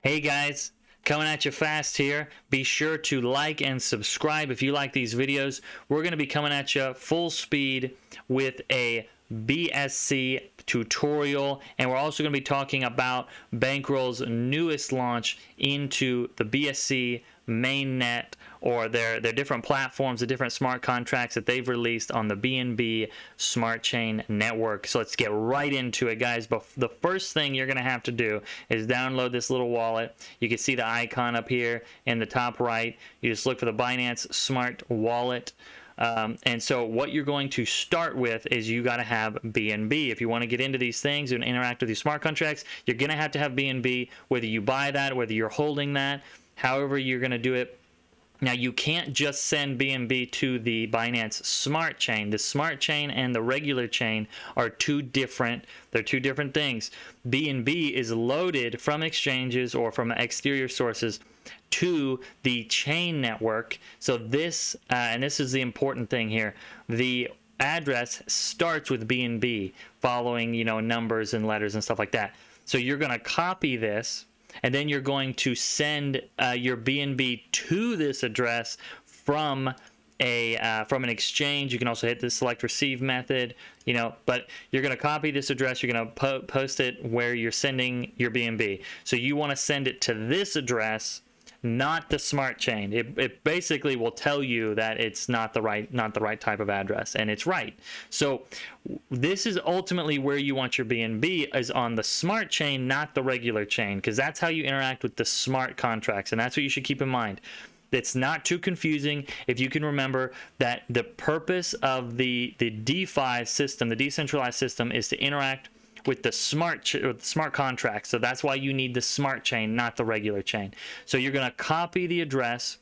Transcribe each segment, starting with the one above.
Hey guys, coming at you fast here. Be sure to like and subscribe if you like these videos. We're going to be coming at you full speed with a BSC tutorial, and we're also going to be talking about Bankroll's newest launch into the BSC mainnet, or their different platforms, the different smart contracts that they've released on the BNB smart chain network. So let's get right into it, guys. But the first thing you're going to have to do is download this little wallet. You can see the icon up here in the top right. You just look for the Binance Smart Wallet. And so what you're going to start with is you got to have BNB. If you want to get into these things and interact with these smart contracts, you're going to have BNB, whether you buy that, whether you're holding that, however you're going to do it. Now, you can't just send BNB to the Binance Smart Chain. The Smart Chain and the regular chain are they're two different things. BNB is loaded from exchanges or from exterior sources to the chain network. So this, and this is the important thing here, the address starts with BNB, following, numbers and letters and stuff like that. So you're going to copy this, and then you're going to send your BNB to this address from an exchange. You can also hit the select receive method, but you're going to copy this address. You're going to post it where you're sending your BNB. So you want to send it to this address, not the smart chain. It basically will tell you that it's not the right type of address, and it's right. So this is ultimately where you want your BNB, is on the smart chain, not the regular chain, because that's how you interact with the smart contracts, and that's what you should keep in mind. It's not too confusing if you can remember that the purpose of the DeFi system, the decentralized system, is to interact with the smart contract. So that's why you need the smart chain, not the regular chain. So you're going to copy the address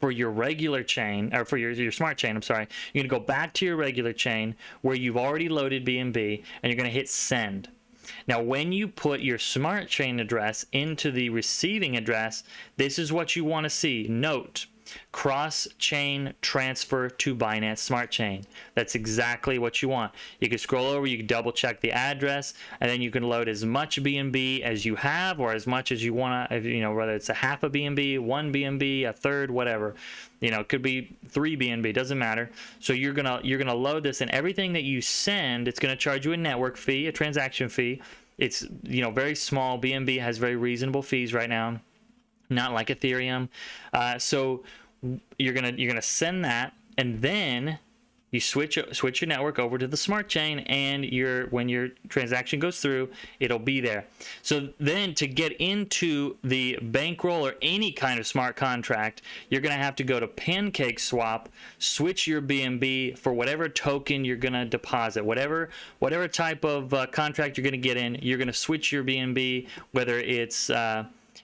for your regular chain, or for your smart chain, I'm sorry. You're going to go back to your regular chain where you've already loaded BNB, and you're going to hit send. Now, when you put your smart chain address into the receiving address, this is what you want to see. Note: cross-chain transfer to Binance Smart Chain. That's exactly what you want. You can scroll over, you can double-check the address, and then you can load as much BNB as you have, or as much as you want to, whether it's a half a BNB, 1 BNB, a third, whatever. It could be 3 BNB, doesn't matter. So you're gonna load this, and everything that you send, it's gonna charge you a network fee, a transaction fee. It's very small. BNB has very reasonable fees right now, not like Ethereum. So you're gonna send that, and then you switch your network over to the smart chain, and when your transaction goes through, it'll be there. So then, to get into the Bankroll or any kind of smart contract, you're gonna have to go to Pancake swap, switch your BNB for whatever token you're gonna deposit, whatever type of contract you're gonna get in. You're gonna switch your BNB, whether it's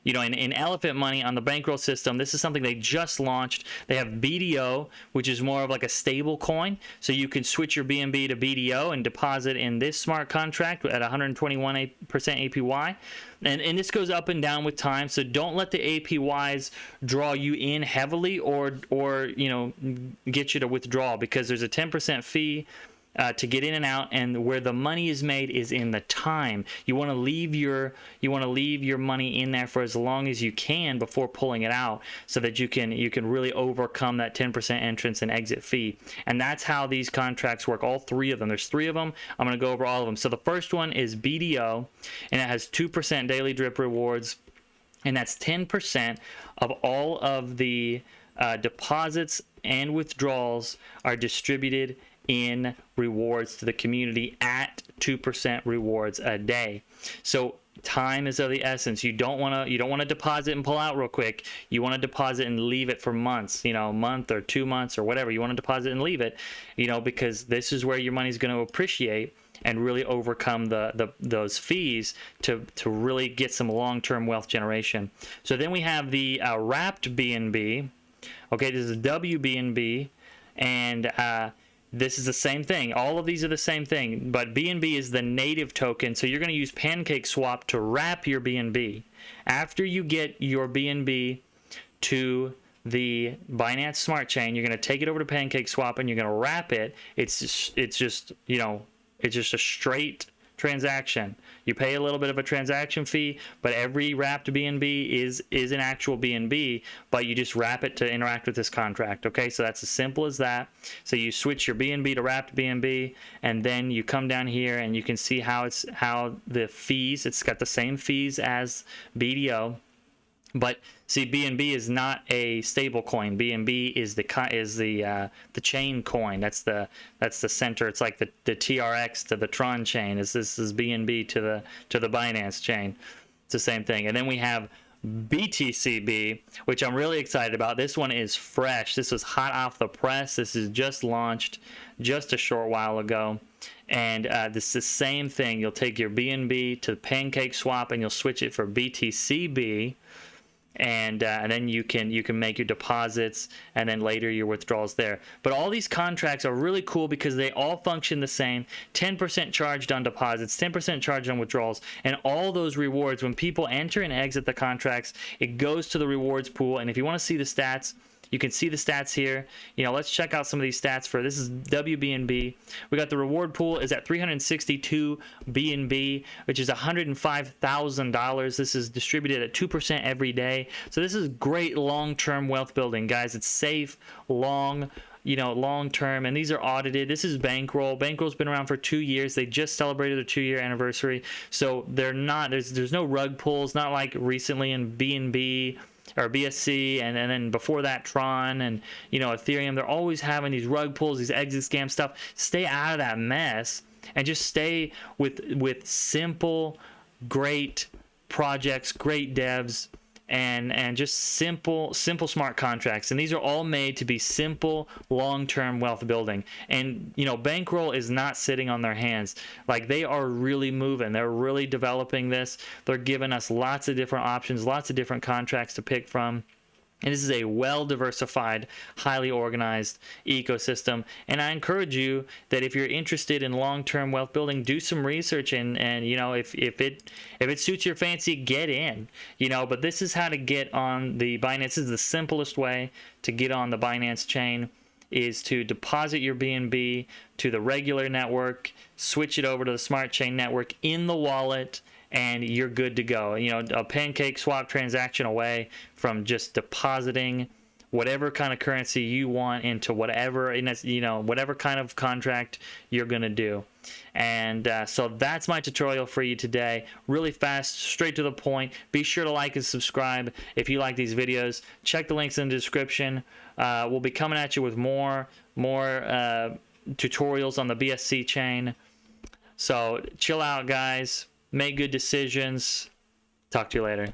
in Elephant.money on the Bankroll system. This is something they just launched. They have BDO, which is more of like a stable coin. So you can switch your BNB to BDO and deposit in this smart contract at 121% APY. And this goes up and down with time. So don't let the APYs draw you in heavily or get you to withdraw, because there's a 10% fee to get in and out, and where the money is made is in the time. You want to leave your money in there for as long as you can before pulling it out, so that you can really overcome that 10% entrance and exit fee. And that's how these contracts work. All three of them. There's 3 of them. I'm going to go over all of them. So the first one is BDO, and it has 2% daily drip rewards, and that's 10% of all of the deposits and withdrawals are distributed in rewards to the community at 2% rewards a day. So time is of the essence. You don't want to deposit and pull out real quick. You want to deposit and leave it for months, a month or 2 months or whatever. You want to deposit and leave it, because this is where your money is going to appreciate and really overcome those fees to really get some long-term wealth generation. So then we have the wrapped BNB. Okay, this is WBNB, and this is the same thing. All of these are the same thing, but BNB is the native token, so you're going to use Pancake swap to wrap your BNB. After you get your BNB to the Binance Smart Chain, you're going to take it over to Pancake swap, and you're going to wrap it. It's just a straight transaction. You pay a little bit of a transaction fee, but every wrapped BNB is an actual BNB, but you just wrap it to interact with this contract. Okay, so that's as simple as that. So you switch your BNB to wrapped BNB, and then you come down here and you can see how the fees. It's got the same fees as BDO. But see, BNB is not a stable coin. BNB is the chain coin. That's the center. It's like the TRX to the Tron chain. This is BNB to the Binance chain. It's the same thing. And then we have BTCB, which I'm really excited about. This one is fresh. This was hot off the press. This is just launched just a short while ago. And this is the same thing. You'll take your BNB to Pancake swap and you'll switch it for BTCB. And then you can make your deposits and then later your withdrawals there. But all these contracts are really cool because they all function the same. 10% charged on deposits, 10% charged on withdrawals, and all those rewards, when people enter and exit the contracts, it goes to the rewards pool. And if you want to see the stats, you can see the stats here. You know, let's check out some of these stats for this is WBNB. We got the reward pool is at 362 BNB, which is $105,000. This is distributed at 2% every day. So this is great long-term wealth building, guys. It's safe, long term, and these are audited. This is Bankroll. Bankroll's been around for 2 years. They just celebrated their 2-year anniversary. So they're not there's no rug pulls, not like recently in BNB or BSC, and then before that Tron and Ethereum. They're always having these rug pulls, these exit scam stuff. Stay out of that mess and just stay with simple, great projects, great devs, and just simple smart contracts. And these are all made to be simple long-term wealth building. And Bankroll is not sitting on their hands. Like, they are really moving. They're really developing this. They're giving us lots of different options, lots of different contracts to pick from. And this is a well-diversified, highly organized ecosystem. And I encourage you that if you're interested in long-term wealth building, do some research and if it suits your fancy, get in. But this is how to get on the Binance. This is the simplest way to get on the Binance chain, is to deposit your BNB to the regular network, switch it over to the smart chain network in the wallet, and you're good to go. A Pancake swap transaction away from just depositing whatever kind of currency you want into whatever whatever kind of contract you're gonna do. And so that's my tutorial for you today. Really fast, straight to the point. Be sure to like and subscribe if you like these videos. Check the links in the description. We'll be coming at you with more tutorials on the BSC chain. So chill out, guys. Make good decisions. Talk to you later.